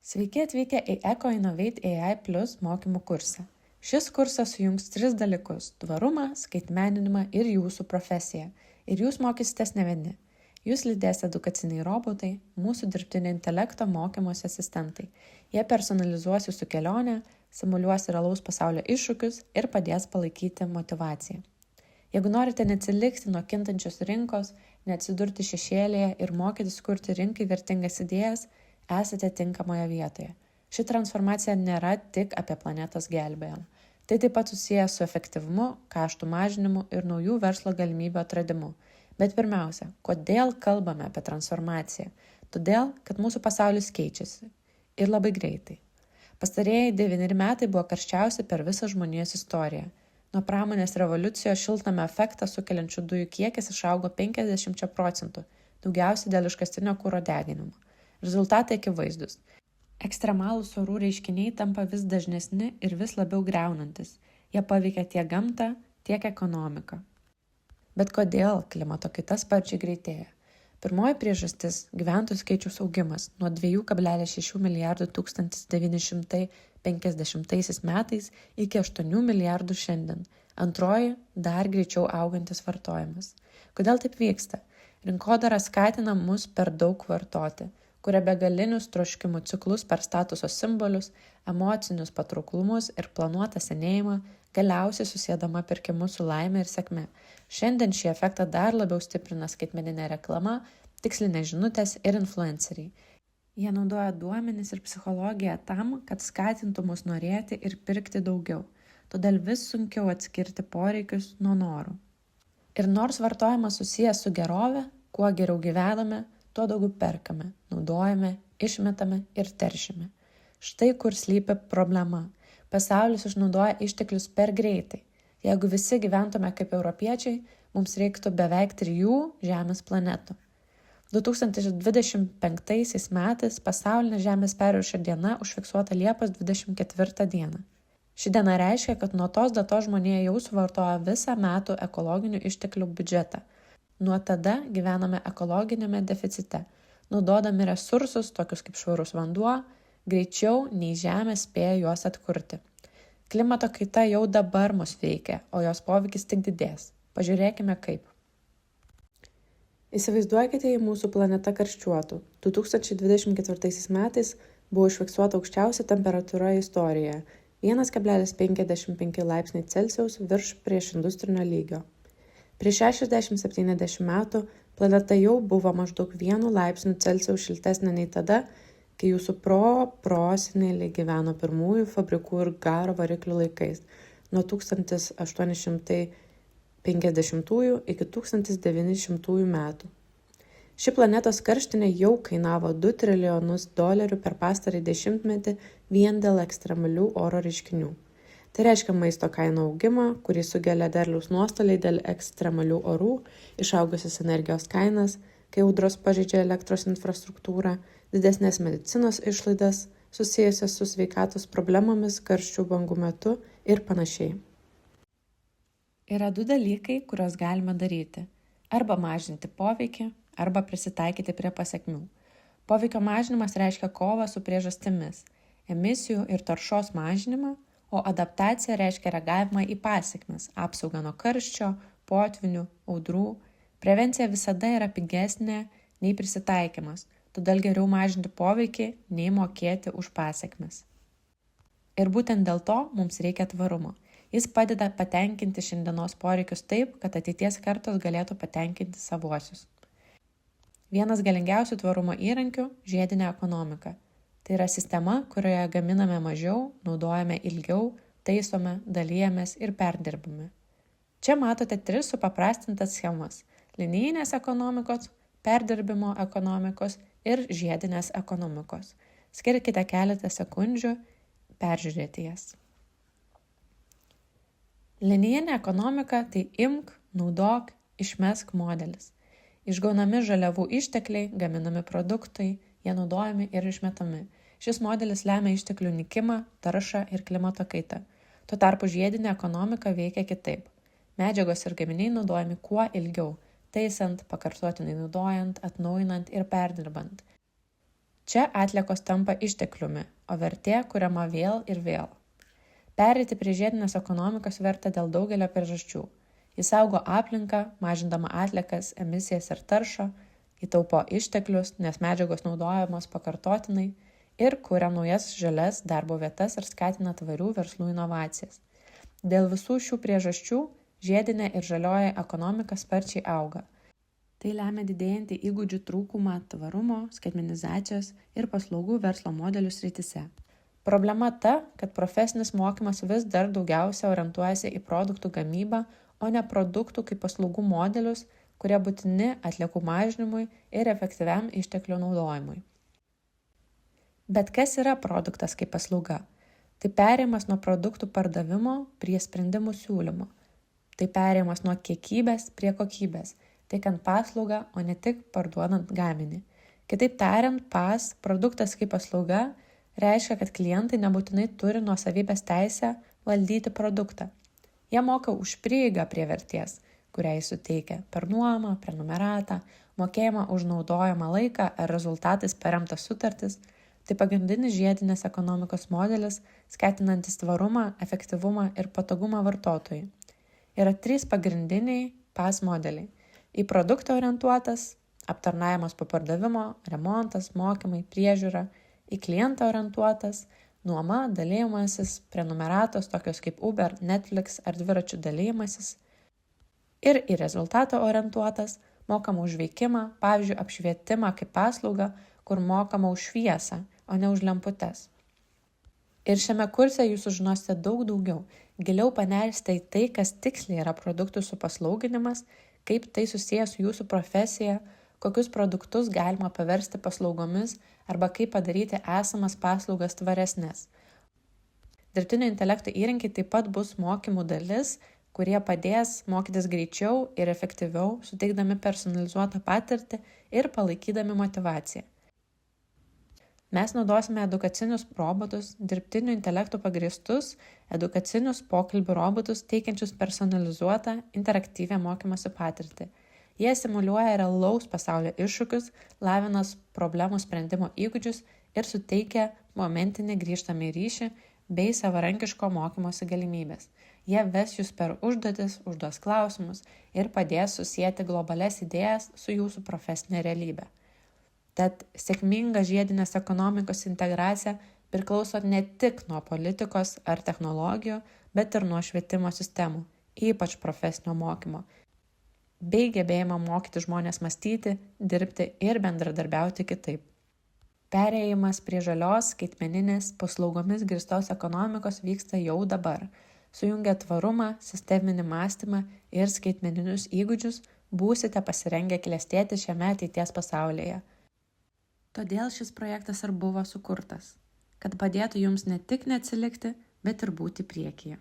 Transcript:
Sveiki atvykę į Eco Innovate AI Plus mokymų kursą. Šis kursas sujungs 3 dalykus – tvarumą, skaitmeninimą ir jūsų profesiją. Ir jūs mokysitės ne vieni. Jūs lydės edukaciniai robotai, mūsų dirbtinio intelekto mokymosi asistentai. Jie personalizuos jūsų kelionę, simuliuos realaus pasaulio iššūkius ir padės palaikyti motyvaciją. Jeigu norite neatsilikti nuo kintančios rinkos, neatsidurti šešėlėje ir mokytis kurti rinkai vertingas idėjas, esate tinkamoje vietoje. Ši transformacija nėra tik apie planetos gelbėjimą. Tai taip pat susijęs su efektyvumu, kaštų mažinimu ir naujų verslo galimybių atradimu. Bet pirmiausia, kodėl kalbame apie transformaciją? Todėl, kad mūsų pasaulis keičiasi. Ir labai greitai. Pastarieji 9 metai buvo karščiausi per visą žmonijos istoriją. Nuo pramonės revoliucijos šiltnamio efektą sukeliančių dujų kiekis išaugo 50%, daugiausiai dėl iškastinio kuro deginimo. Rezultatai akivaizdus. Ekstremalūs orų reiškiniai tampa vis dažnesni ir vis labiau griaunantis. Jie paveikia tiek gamtą, tiek ekonomiką. Bet kodėl klimato kaita sparčiai greitėja? Pirmoji priežastis – gyventojų skaičiaus augimas nuo 2,6 milijardų 1950 metais iki 8 milijardų šiandien. Antroji – dar greičiau augantis vartojimas. Kodėl taip vyksta? Rinkodara skatina mus per daug vartoti, kuria begalinius troškimų ciklus per statuso simbolius, emocinius patrauklumus ir planuotą senėjimą, galiausiai susiedama pirkimus su laime ir sėkme. Šiandien šį efektą dar labiau stiprina skaitmeninė reklama, tikslinės žinutės ir influenceriai. Jie naudoja duomenis ir psichologiją tam, kad skatintų mus norėti ir pirkti daugiau. Todėl vis sunkiau atskirti poreikius nuo norų. Ir nors vartojimas susijęs su gerove, kuo geriau gyvename, tuo daugiau perkame, naudojame, išmetame ir teršime. Štai kur slypi problema. Pasaulis išnaudoja išteklius per greitai. Jeigu visi gyventume kaip europiečiai, mums reiktų beveik 3 Žemės planetų. 2025 metais pasaulinė Žemės perviršio diena užfiksuota Liepos 24 dieną. Ši diena reiškia, kad nuo tos datos žmonija jau suvartoja visą metų ekologinių išteklių biudžetą. Nuo tada gyvename ekologinėme deficite, naudodami resursus, tokius kaip švarus vanduo, greičiau nei Žemė spėja juos atkurti. Klimato kaita jau dabar mus veikia, o jos poveikis tik didės. Pažiūrėkime kaip. Įsivaizduokite, jei mūsų planeta karščiuotų. 2024 metais buvo užfiksuota aukščiausia temperatūra istorijoje – 1,55 laipsniai Celsijaus virš priešindustrinio lygio. Prieš 60-70 metų planeta jau buvo maždaug 1 laipsniu Celsijaus šiltesnė nei tada, kai jūsų proseneliai gyveno pirmųjų fabrikų ir garo variklių laikais nuo 1850 iki 1900 metų. Ši planetos karštinė jau kainavo $2 trilijonus per pastarąjį dešimtmetį vien dėl ekstremalių oro reiškinių. Tai reiškia maisto kainų augimą, kurį sugelia derliaus nuostoliai dėl ekstremalių orų, išaugusias energijos kainas, kai audros pažeidžia elektros infrastruktūrą, didesnės medicinos išlaidas susijusias su sveikatos problemomis karščių bangų metu ir panašiai. Yra 2 dalykai, kuriuos galime daryti. Arba mažinti poveikį, arba prisitaikyti prie pasekmių. Poveikio mažinimas reiškia kovą su priežastimis, emisijų ir taršos mažinimą, o adaptacija reiškia reagavimą į pasekmes, apsaugą nuo karščio, potvynių, audrų. Prevencija visada yra pigesnė nei prisitaikymas, todėl geriau mažinti poveikį, nei mokėti už pasekmes. Ir būtent dėl to mums reikia tvarumo. Jis padeda patenkinti šiandienos poreikius taip, kad ateities kartos galėtų patenkinti savuosius. Vienas galingiausių tvarumo įrankių – žiedinė ekonomika. Tai yra sistema, kurioje gaminame mažiau, naudojame ilgiau, taisome, dalijamės ir perdirbame. Čia matote 3 supaprastintas schemas – linijinės ekonomikos, perdirbimo ekonomikos ir žiedinės ekonomikos. Skirkite keletą sekundžių peržiūrėti jas. Linijinė ekonomika – tai imk, naudok, išmesk modelis. Išgaunami žaliavų ištekliai, gaminami produktai, jie naudojami ir išmetami. Šis modelis lemia išteklių nykimą, taršą ir klimato kaitą. Tuo tarpu žiedinė ekonomika veikia kitaip. Medžiagos ir gaminiai naudojami kuo ilgiau, taisant, pakartotinai naudojant, atnaujinant ir perdirbant. Čia atliekos tampa ištekliumi, o vertė kuriama vėl ir vėl. Pereiti prie žiedinės ekonomikos verta dėl daugelio priežasčių. Jis saugo aplinką, mažindama atliekas, emisijas ir taršą, įtaupo išteklius, nes medžiagos naudojamos pakartotinai ir kuria naujas žalias darbo vietas ir skatina tvarių verslų inovacijas. Dėl visų šių priežasčių žiedinė ir žalioji ekonomika sparčiai auga. Tai lemia didėjantį įgūdžių trūkumą tvarumo, skaitmenizacijos ir paslaugų verslo modelių srityse. Problema ta, kad profesinis mokymas vis dar daugiausia orientuojasi į produktų gamybą, o ne produktų kaip paslaugų modelius, kurie būtini atliekų mažinimui ir efektyviam išteklių naudojimui. Bet kas yra produktas kaip paslauga? Tai perėjimas nuo produktų pardavimo prie sprendimų siūlymo. Tai perėjimas nuo kiekybės prie kokybės, teikiant paslaugą, o ne tik parduodant gaminį. Kitaip tariant, produktas kaip paslauga reiškia, kad klientai nebūtinai turi nuosavybės teisę valdyti produktą. Jie moka už prieigą prie vertės, kurią jis suteikia per nuomą, prenumeratą, mokėjimą už naudojamą laiką ar rezultatais paremtas sutartis. Tai pagrindinis žiedinės ekonomikos modelis, skatinantis tvarumą, efektyvumą ir patogumą vartotojui. Yra 3 pagrindiniai modeliai. Į produktą orientuotas, aptarnavimas po pardavimo, remontas, mokymai, priežiūra. Į klientą orientuotas, nuoma, dalijimasis, prenumeratos tokios kaip Uber, Netflix ar dviračių dalijimasis. Ir į rezultatą orientuotas, mokama už veikimą, pavyzdžiui, apšvietimą kaip paslaugą, kur mokama už šviesą, o ne už lemputes. Ir šiame kurse jūs sužinosite daug daugiau. Giliau panersite į tai, kas tiksliai yra produktų supaslauginimas, kaip tai susijęs su jūsų profesija, kokius produktus galima paversti paslaugomis arba kaip padaryti esamas paslaugas tvaresnės. Dirbtinio intelekto įrankiai taip pat bus mokymų dalis, kurie padės mokytis greičiau ir efektyviau, suteikdami personalizuotą patirtį ir palaikydami motyvaciją. Mes naudosime edukacinius robotus, dirbtiniu intelektu pagrįstus, edukacinius pokalbių robotus, teikiančius personalizuotą, interaktyvią mokymosi patirtį. Jie simuliuoja realaus pasaulio iššūkius, lavina problemų sprendimo įgūdžius ir suteikia momentinį grįžtamąjį ryšį bei savarankiško mokymosi galimybės. Jie ves jūs per užduotis, užduos klausimus ir padės susieti globalias idėjas su jūsų profesinė realybė. Tad sėkminga žiedinės ekonomikos integracija priklauso ne tik nuo politikos ar technologijų, bet ir nuo švietimo sistemų, ypač profesinio mokymo, bei gebėjimą mokyti žmonės mąstyti, dirbti ir bendradarbiauti kitaip. Perėjimas prie žalios, skaitmeninės, paslaugomis grįstos ekonomikos vyksta jau dabar. Sujungę tvarumą, sisteminį mąstymą ir skaitmeninius įgūdžius, būsite pasirengę klestėti šiame ateities pasaulyje. Todėl šis projektas ir buvo sukurtas, kad padėtų jums ne tik neatsilikti, bet ir būti priekyje.